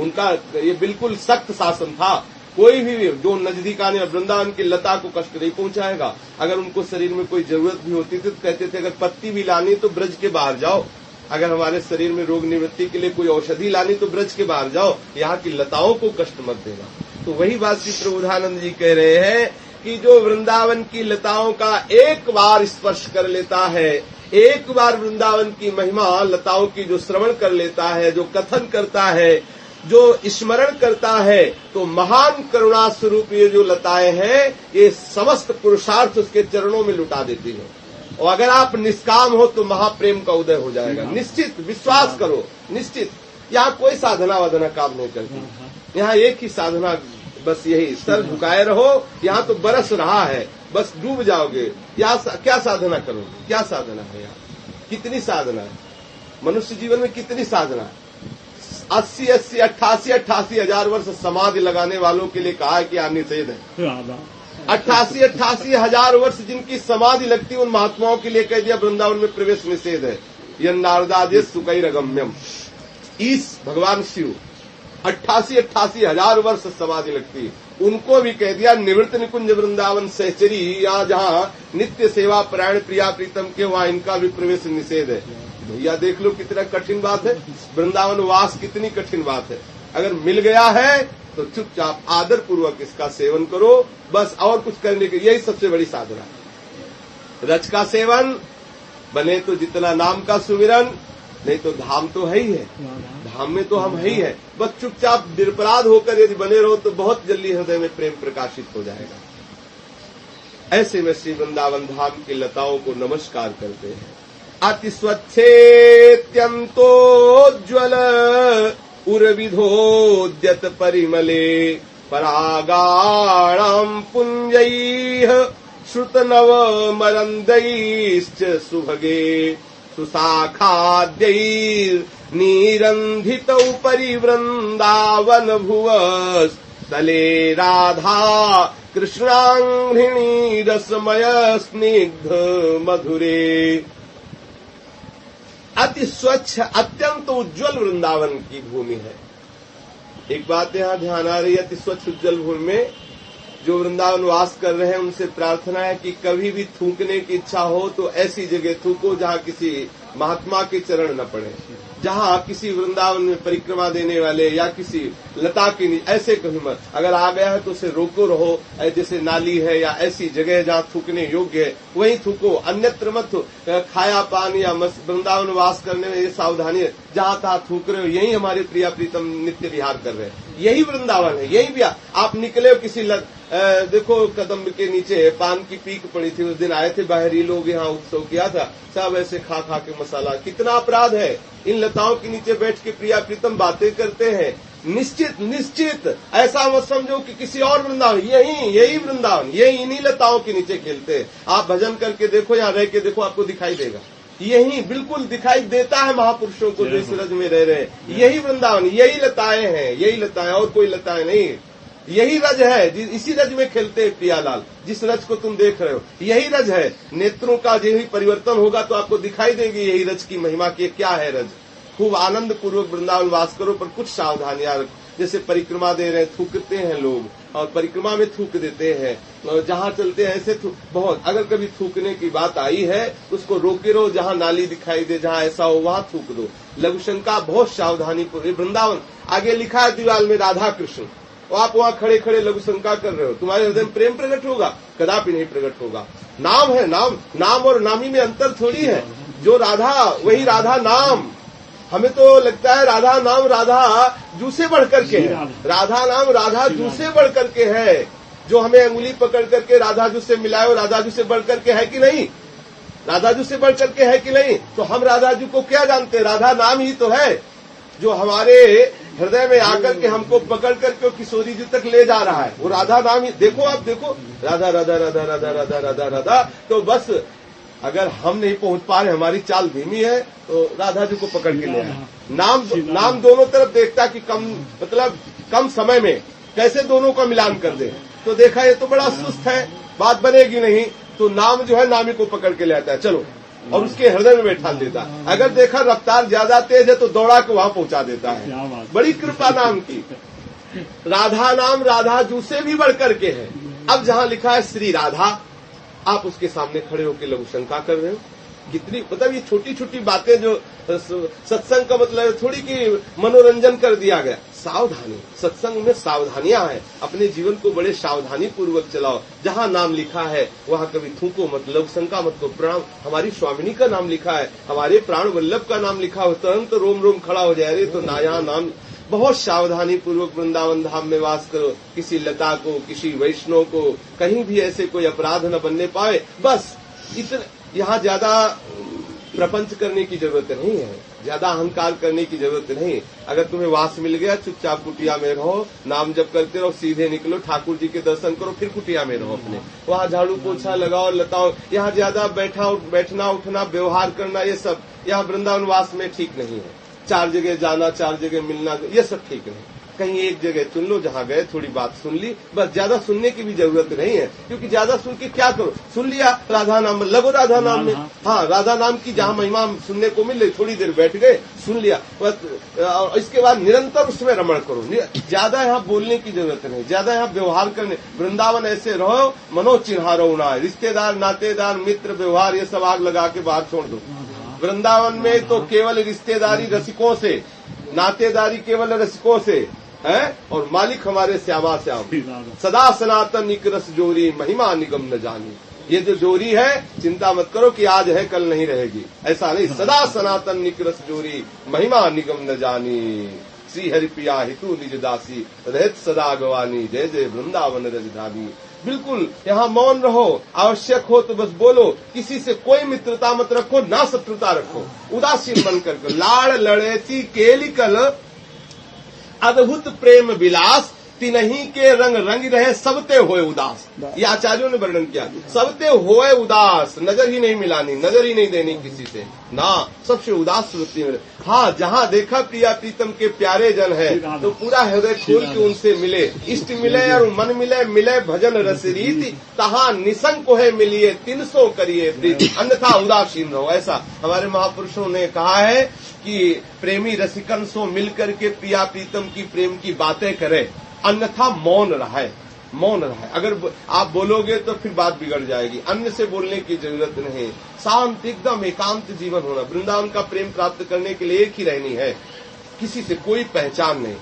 उनका ये बिल्कुल सख्त शासन था। कोई भी जो नजदीक आने वृंदावन की लता को कष्ट नहीं पहुंचाएगा। अगर उनको शरीर में कोई जरूरत भी होती थी तो कहते थे अगर पत्ती भी लानी तो ब्रज के बाहर जाओ, अगर हमारे शरीर में रोग निवृत्ति के लिए कोई औषधि लानी तो ब्रज के बाहर जाओ, यहाँ की लताओं को कष्ट मत देना। तो वही बात श्री प्रबोधानंद जी कह रहे हैं कि जो वृंदावन की लताओं का एक बार स्पर्श कर लेता है, एक बार वृंदावन की महिमा लताओं की जो श्रवण कर लेता है, जो कथन करता है, जो स्मरण करता है, तो महान करुणा स्वरूप ये जो लताएं हैं ये समस्त पुरुषार्थ उसके चरणों में लुटा देती है। और अगर आप निष्काम हो तो महाप्रेम का उदय हो जाएगा। निश्चित विश्वास करो, निश्चित। यहाँ कोई साधना वाधना काम नहीं करती, यहाँ एक ही साधना, बस यही सर झुकाए रहो। यहाँ तो बरस रहा है, बस डूब जाओगे। क्या साधना करोगे? क्या साधना है यहाँ? कितनी साधना है मनुष्य जीवन में? कितनी साधना है? 80, 88 हजार वर्ष समाधि लगाने वालों के लिए कहा है कि यहाँ निषेध है। 88 हजार वर्ष जिनकी समाधि लगती उन महात्माओं के लिए कह दिया वृंदावन में प्रवेश निषेध है। यह नारदादेश सुकैरगम्यम। ईश भगवान शिव 88 हजार वर्ष समाधि लगती, उनको भी कह दिया निवृत्त निकुंज वृंदावन सहचरी, यहाँ जहाँ नित्य सेवा परायण प्रिया प्रीतम के वहाँ इनका भी प्रवेश निषेध है। भैया देख लो कितना कठिन बात है, वृंदावन वास कितनी कठिन बात है। अगर मिल गया है तो चुपचाप आदर पूर्वक इसका सेवन करो, बस। और कुछ करने के यही सबसे बड़ी साधना है। रज का सेवन, बने तो जितना नाम का सुमिरन, नहीं तो धाम तो है ही है, धाम में तो हम है ही है। बस चुपचाप निरपराध होकर यदि बने रहो तो बहुत जल्दी हृदय में प्रेम प्रकाशित हो जाएगा। ऐसे में श्री वृंदावन धाम की लताओं को नमस्कार करते हैं। अति स्वच्छेत्यंतोज्ज्वल उर्विधोद्यत परिमले परागाणां पुंजैः श्रुतनवमरन्दैश्च सुभगे सुशाखाद्यैर्निरन्धितौ परिवृन्दावन भुवस्तले राधा कृष्णांघ्रिणी रसमय स्निग्ध मधुरे। अति स्वच्छ अत्यंत उज्ज्वल वृंदावन की भूमि है। एक बात यहाँ ध्यान आ रही है, अति स्वच्छ उज्ज्वल भूमि में जो वृंदावन वास कर रहे हैं उनसे प्रार्थना है कि कभी भी थूकने की इच्छा हो तो ऐसी जगह थूको जहाँ किसी महात्मा के चरण न पड़े, जहाँ किसी वृंदावन में परिक्रमा देने वाले या किसी लता के नीचे ऐसे कहीं मत। अगर आ गया है तो उसे रोको रहो, जैसे नाली है या ऐसी जगह जहाँ थूकने योग्य है वहीं थूको, अन्यत्र मत। खाया पान या वृंदावन वास करने में ये सावधानी है, जहाँ तहाँ थूक रहे हो। यही हमारे प्रिया प्रीतम नित्य विहार कर रहे हैं, यही वृंदावन है, यही विहार। आप निकले हो किसी देखो कदम के नीचे पान की पीक पड़ी थी, उस दिन आए थे बाहरी लोग, यहाँ उत्सव किया था, सब ऐसे खा खा के मसाला। कितना अपराध है, इन लताओं के नीचे बैठ के प्रिया प्रीतम बातें करते हैं। निश्चित ऐसा मत समझो कि किसी और वृंदावन, यही वृंदावन, यही इन्हीं लताओं के नीचे खेलते हैं। आप भजन करके देखो, यहाँ रह के देखो, आपको दिखाई देगा। यही बिल्कुल दिखाई देता है महापुरुषों को जो इस रज में रह रहे हैं। यही वृंदावन, यही लताएं हैं, यही लताएं, और कोई लताएं नहीं। यही रज है, इसी रज में खेलते हैं प्रियालाल, जिस रज को तुम देख रहे हो यही रज है। नेत्रों का यही परिवर्तन होगा तो आपको दिखाई देगी यही रज की महिमा की क्या है रज। खूब आनंद पूर्वक वृंदावन वास करो, पर कुछ सावधानियां रखो। जैसे परिक्रमा दे रहे हैं, थूकते हैं लोग और परिक्रमा में थूक देते हैं, जहाँ चलते हैं ऐसे बहुत। अगर कभी थूकने की बात आई है उसको रोके रहो, जहाँ नाली दिखाई दे, जहाँ ऐसा हो वहाँ थूक दो। लघुशंका बहुत सावधानी पूर्वक। वृंदावन आगे लिखा है दीवार में राधा कृष्ण, और आप वहाँ खड़े खड़े लघु शंका कर रहे हो, तुम्हारे हृदय में प्रेम प्रकट होगा? कदापि नहीं प्रकट होगा। नाम है, नाम और नामी में अंतर थोड़ी है। जो राधा वही राधा नाम। हमें तो लगता है राधा नाम राधा जू से बढ़ करके है, राधा नाम राधा जू से बढ़ करके है। जो हमें अंगुली पकड़ करके राधा जू से मिलाए वो राधा जू से बढ़ करके है कि नहीं? राधा जू से बढ़ करके है कि नहीं? तो हम राधा जू को क्या जानते हैं? राधा नाम ही तो है जो हमारे हृदय में आकर के हमको पकड़ करके किशोरी जी तक ले जा रहा है। वो राधा नाम ही देखो, आप देखो राधा राधा राधा राधा राधा राधा राधा। तो बस अगर हम नहीं पहुंच पा रहे, हमारी चाल धीमी है, तो राधा जी को पकड़ के ले आए। नाम दोनों तरफ देखता कि कम समय में कैसे दोनों का मिलान कर दे। तो देखा ये तो बड़ा सुस्त है, बात बनेगी नहीं, तो नाम जो है नामी को पकड़ के ले आता है, चलो, और उसके हृदय में बैठा देता। अगर देखा रफ्तार ज्यादा तेज है तो दौड़ा के वहां पहुंचा देता है। बड़ी कृपा नाम की। राधा नाम राधा जू से भी बढ़कर के है। अब जहां लिखा है श्री राधा, आप उसके सामने खड़े होकर लघु शंका कर रहे हो। कितनी मतलब ये छोटी छोटी बातें जो सत्संग का मतलब थोड़ी कि मनोरंजन कर दिया गया। सावधानी, सत्संग में सावधानियां हैं। अपने जीवन को बड़े सावधानी पूर्वक चलाओ। जहां नाम लिखा है वहां कभी थूको मत, लघु शंका मत को। प्राण हमारी स्वामिनी का नाम लिखा है, हमारे प्राण वल्लभ का नाम लिखा हो, तुरंत रोम रोम खड़ा हो जाए। अरे तो नया नाम। बहुत सावधानी पूर्वक वृंदावन धाम में वास करो। किसी लता को, किसी वैष्णव को कहीं भी ऐसे कोई अपराध न बनने पाए। बस इतना, यहाँ ज्यादा प्रपंच करने की जरूरत नहीं है, ज्यादा अहंकार करने की जरूरत नहीं। अगर तुम्हें वास मिल गया, चुपचाप कुटिया में रहो, नाम जप करते रहो, सीधे निकलो, ठाकुर जी के दर्शन करो, फिर कुटिया में रहो अपने। वहाँ झाड़ू पोछा लगाओ, लताओ। यहाँ ज्यादा बैठना उठना व्यवहार करना, ये सब यहाँ वृंदावन वास में ठीक नहीं है। 4 जगह जाना, 4 जगह मिलना, ये सब ठीक नहीं। कहीं एक जगह चुन लो, जहाँ गए थोड़ी बात सुन ली, बस। ज्यादा सुनने की भी जरूरत नहीं है, क्योंकि ज्यादा सुन के क्या करो, सुन लिया राधा नाम, लगो राधा नाम में। हाँ, राधा नाम की जहाँ महिमा सुनने को मिल रही, थोड़ी देर बैठ गए, सुन लिया, बस। इसके बाद निरंतर उसमें रमण करो। ज्यादा यहाँ बोलने की जरूरत नहीं, ज्यादा यहाँ व्यवहार करने। वृंदावन ऐसे रहो, मनो चिन्हारो ना, रिश्तेदार, नातेदार, मित्र, व्यवहार, ये सब आग लगा के बाहर छोड़ दो। वृंदावन में तो केवल रिश्तेदारी रसिकों से, नातेदारी केवल रसिकों से है, और मालिक हमारे श्यामा श्याम। सदा सनातन निक रस जोरी, महिमा निगम न जानी। ये जो जोरी है, चिंता मत करो कि आज है कल नहीं रहेगी, ऐसा नहीं। सदा सनातन निक रस जोरी, महिमा निगम न जानी। श्री हरि प्रिया हितु निज दासी, रहत सदा गवानी। जय जय वृंदावन रजधानी। बिल्कुल यहाँ मौन रहो, आवश्यक हो तो बस बोलो। किसी से कोई मित्रता मत रखो, ना शत्रुता रखो, उदासीन बन करके। लाड़ लड़ेची केलिकल अद्भुत प्रेम विलास, तिनही के रंग रंग रहे, सबते होए उदास। ये आचार्यों ने वर्णन किया। सबते होए उदास, नजर ही नहीं मिलानी, नजर ही नहीं देनी किसी से ना, सबसे उदास वृत्ति में। हाँ, जहाँ देखा प्रिया प्रीतम के प्यारे जन है, तो पूरा हृदय खोल के उनसे मिले। इष्ट मिले और मन मिले, मिले भजन रस रीति, तहाँ निसंग को है मिलिए, 300 करिए प्रीति, अन्यथा उदासीन रहो। ऐसा हमारे महापुरुषों ने कहा है कि प्रेमी रसिकन सो मिलकर के प्रिया प्रीतम की प्रेम की बातें करे, अन्यथा मौन रहे, मौन रहे। अगर आप बोलोगे तो फिर बात बिगड़ जाएगी। अन्य से बोलने की जरूरत नहीं। शांत, एकदम एकांत जीवन होना। वृंदावन का प्रेम प्राप्त करने के लिए एक ही रहनी है, किसी से कोई पहचान नहीं।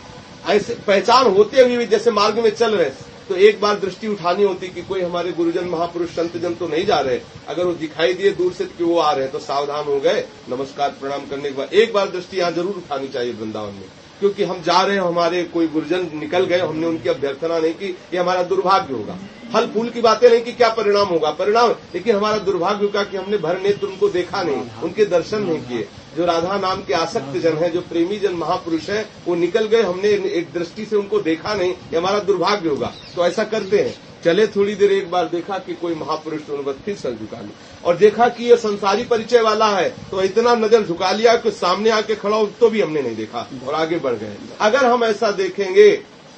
ऐसे पहचान होते हुए भी जैसे मार्ग में चल रहे, तो एक बार दृष्टि उठानी होती कि कोई हमारे गुरुजन, महापुरुष, संतजन तो नहीं जा रहे। अगर वो दिखाई दिए दूर से कि वो आ रहे हैं, तो सावधान हो गए। नमस्कार प्रणाम करने के बाद एक बार दृष्टि यहाँ जरूर उठानी चाहिए वृंदावन में, क्योंकि हम जा रहे हैं, हमारे कोई गुरुजन निकल गए, हमने उनकी अभ्यर्थना नहीं की, ये हमारा दुर्भाग्य होगा। फल फूल की बातें नहीं कि क्या परिणाम होगा, परिणाम, लेकिन हमारा दुर्भाग्य होगा कि हमने भर नेत्र उनको देखा नहीं, उनके दर्शन नहीं किए। जो राधा नाम के आसक्त जन है, जो प्रेमी जन महापुरुष है, वो निकल गए, हमने एक दृष्टि से उनको देखा नहीं, ये हमारा दुर्भाग्य होगा। तो ऐसा करते हैं, चले थोड़ी देर, एक बार देखा कि कोई महापुरुष, तो बस फिर सर झुका लिया। और देखा कि ये संसारी परिचय वाला है, तो इतना नजर झुका लिया कि सामने आके खड़ा हो तो भी हमने नहीं देखा और आगे बढ़ गए। अगर हम ऐसा देखेंगे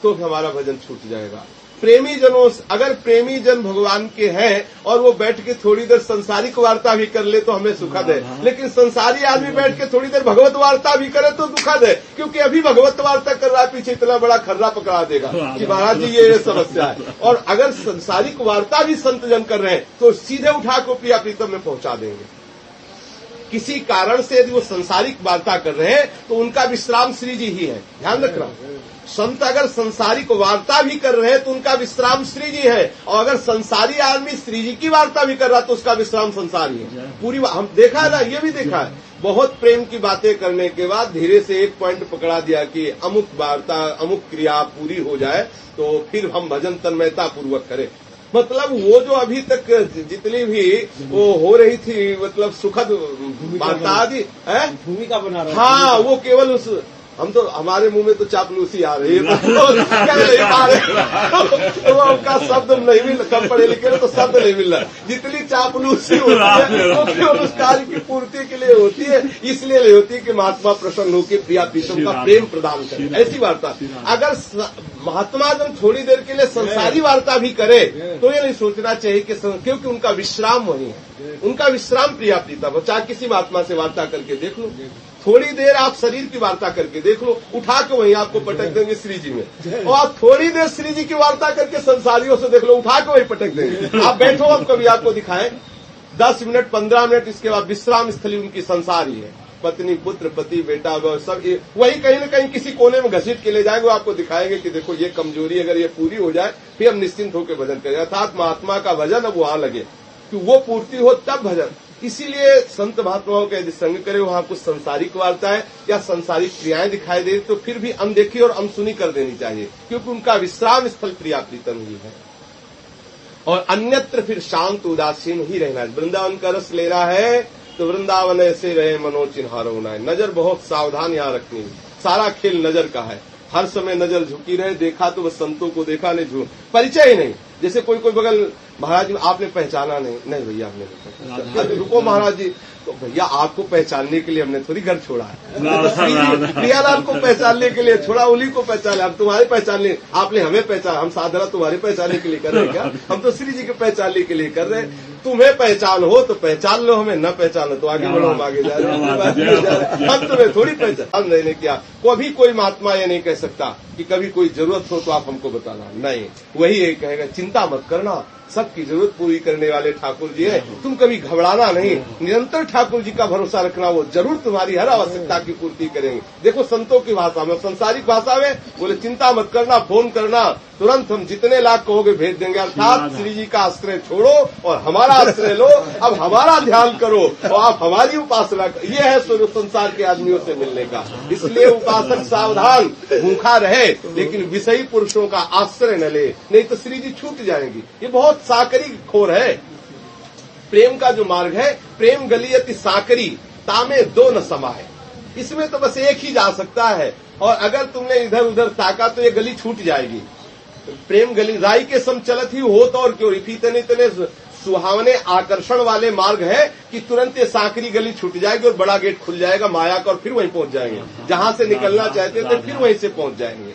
तो हमारा भजन छूट जाएगा। प्रेमी जनों, अगर प्रेमी जन भगवान के हैं और वो बैठ के थोड़ी देर संसारिक वार्ता भी कर ले तो हमें सुखद है, लेकिन संसारी आदमी बैठ के थोड़ी देर भगवत वार्ता भी करे तो दुखद है, क्योंकि अभी भगवत वार्ता कर रहा है, पीछे इतना बड़ा खर्रा पकड़ा देगा कि महाराज जी ये समस्या है। और अगर संसारिक वार्ता भी संत जन कर रहे हैं तो सीधे उठा को प्रिया प्रीतम में पहुंचा देंगे। किसी कारण से यदि वो संसारिक वार्ता कर रहे हैं तो उनका विश्राम श्री जी ही है, ध्यान रखना। संत अगर संसारिक वार्ता भी कर रहे हैं तो उनका विश्राम श्री जी है, और अगर संसारी आदमी श्री जी की वार्ता भी कर रहा तो उसका विश्राम संसारी है। पूरी हम देखा है ना, ये भी देखा है। बहुत प्रेम की बातें करने के बाद धीरे से एक पॉइंट पकड़ा दिया कि अमुक वार्ता, अमुक क्रिया पूरी हो जाए तो फिर हम भजन तन्मयता पूर्वक करें। मतलब वो जो अभी तक जितनी भी वो हो रही थी, मतलब सुखद वार्ता आदि, भूमिका बना रहा, हाँ, वो केवल उस हम तो हमारे मुंह में तो चापलूसी आ रही है, तो कह नहीं पा रहे, तो उनका शब्द नहीं मिल, कम पढ़े लिखे तो शब्द नहीं मिल रहा। जितनी चापलूसी होती है वो केवल उस कार्य की पूर्ति के लिए होती है, इसलिए नहीं होती कि महात्मा प्रसन्न होकर प्रिया प्रीतम का प्रेम प्रदान करे, ऐसी वार्ता। अगर महात्मा जन थोड़ी देर के लिए संसारी वार्ता भी करे तो ये नहीं सोचना चाहिए कि क्योंकि उनका विश्राम वही है, उनका विश्राम प्रिया प्रीतम। चाहे किसी महात्मा से वार्ता करके देख लो, थोड़ी देर आप शरीर की वार्ता करके देख लो, उठा के वहीं आपको पटक देंगे श्री जी में। और आप थोड़ी देर श्री जी की वार्ता करके संसारियों से देख लो, उठा के वहीं पटक देंगे। आप बैठो, हम कभी आपको दिखाएं 10 मिनट 15 मिनट, इसके बाद विश्राम स्थली उनकी संसार ही है, पत्नी पुत्र पति बेटा सब वही कहीं न कहीं किसी कोने में घसीट के ले जाएंगे, आपको दिखाएंगे कि देखो ये कमजोरी अगर ये पूरी हो जाए फिर हम निश्चिंत होकर भजन करें। अर्थात महात्मा का भजन अब वहां लगे कि वो पूर्ति हो तब भजन। इसीलिए संत महात्माओं का यदि संग करे, वहां कुछ संसारिक वार्ताएं या संसारिक क्रियाएं दिखाई दे तो फिर भी अनदेखी और अनसुनी कर देनी चाहिए, क्योंकि उनका विश्राम स्थल प्रिया प्रीतम ही है। और अन्यत्र फिर शांत उदासीन ही रहना है। वृंदावन का रस लेना है तो वृंदावन ऐसे रहे मनोचिन्हार होना है। नजर बहुत सावधान यहाँ रखनी है, सारा खेल नजर का है। हर समय नजर झुकी रहे, देखा तो बस संतों को देखा, नहीं झूठ परिचय ही नहीं। जैसे कोई बगल महाराज जी आपने पहचाना नहीं भैया हमने नहीं पहचाना, रुको महाराज जी, तो भैया आपको पहचानने के लिए हमने थोड़ी घर छोड़ा है, प्रियालाल को पहचानने के लिए छोड़ा, उन्हीं को पहचाना, हम तुम्हारे पहचानने, आपने हमें पहचाना, हम साधना तुम्हारे पहचानने के लिए कर रहे हैं क्या? हम तो श्री जी के पहचानने के लिए कर रहे हैं। तुम्हें पहचान हो तो पहचान लो, हमें न पहचानो तो आगे बढ़ो, हम आगे जा रहे हैं। हम तुम्हें थोड़ी पहचान नहीं किया। कभी कोई महात्मा ये नहीं कह सकता कि कभी कोई जरूरत हो तो आप हमको बताना, नहीं, वही एक कहेगा चिंता मत करना, सबकी जरूरत पूरी करने वाले ठाकुर जी है, तुम कभी घबराना नहीं, निरंतर ठाकुर जी का भरोसा रखना, वो जरूर तुम्हारी हर आवश्यकता की पूर्ति करेंगे। देखो संतों की भाषा में, संसारिक भाषा में बोले चिंता मत करना, फोन करना, तुरंत हम जितने लाख कहोगे भेज देंगे। अर्थात श्री जी का आश्रय छोड़ो और हमारा आश्रय लो, अब हमारा ध्यान करो और आप हमारी उपासना करो। ये है स्वरूप संसार के आदमियों से मिलने का। इसलिए उपासक सावधान, भूखा रहे लेकिन विषयी पुरुषों का आश्रय न ले, नहीं तो श्री जी छूट जाएंगी। ये बहुत साकरी खोर है। प्रेम का जो मार्ग है, प्रेम गलियति साकरी तामे दो न समाए, इसमें तो बस एक ही जा सकता है। और अगर तुमने इधर उधर ताका तो ये गली छूट जाएगी। प्रेम गली राई के सम चलत ही हो तो और क्यों, इतने सुहावने आकर्षण वाले मार्ग है कि तुरंत ये सांकरी गली छूट जाएगी और बड़ा गेट खुल जाएगा माया का, और फिर वहीं पहुंच जाएंगे। जहां से निकलना चाहते थे फिर वहीं से पहुंच जाएंगे।